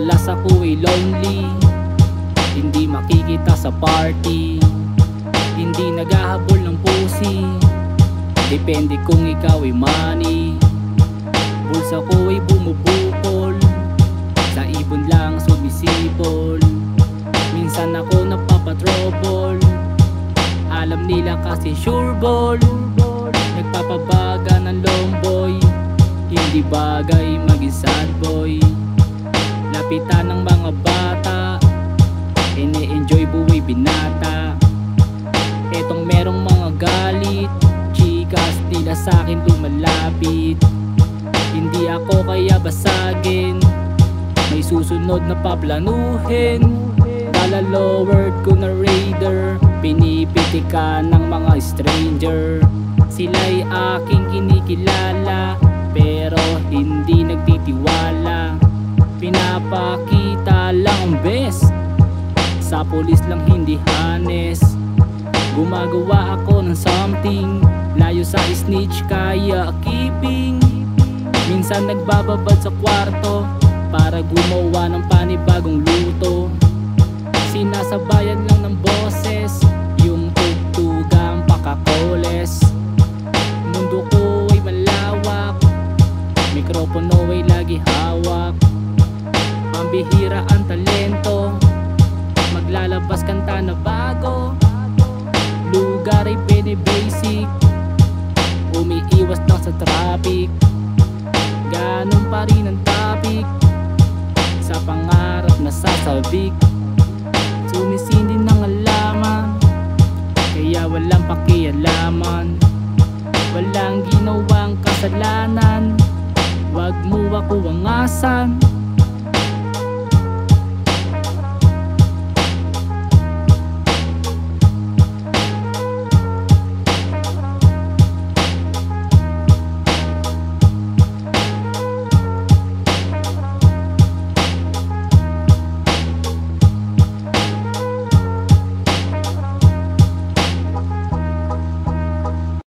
Madalas ako'y lonely, hindi makikita sa party, hindi naghahabol ng pusi, depende kung ikaw ay money. Bulsa ko ay bumubukol, sa ibon lang sumisipol. Minsan ako napapatrouble, alam nila kasi sure ball. Nagpapabaga ng longboy, hindi bagay maging sad boy. Lapitan ng mga bata, ine-enjoy buhay binata. Etong merong mga galit, chikas nila sa'kin lumalapit. Hindi ako kaya basagin, may susunod na paplanuhin. Kala lowered ko na raider, pinipitikan ng mga stranger. Sila'y aking kinikilala, pero hindi nagtitiwala. Pinapakita lang ang best, sa pulis lang hindi honest. Gumagawa ako ng something, layo sa snitch kaya keeping. Minsan nagbababad sa kwarto, para gumawa ng panibagong luto. Sinasabayan lang ng boses, yung tugtugang pakakoles. Mundo ko ay malawak, mikropono ay lagi hawak. Pambihira ang talento, maglalabas kanta na bago. Lugar ay pinibasic, umiiwas lang sa traffic. Ganon pa rin ang topic, sa pangarap na sasabik. Sumisindi ng alaman, kaya walang pakialaman. Walang ginawang kasalanan, wag mo ako angasan.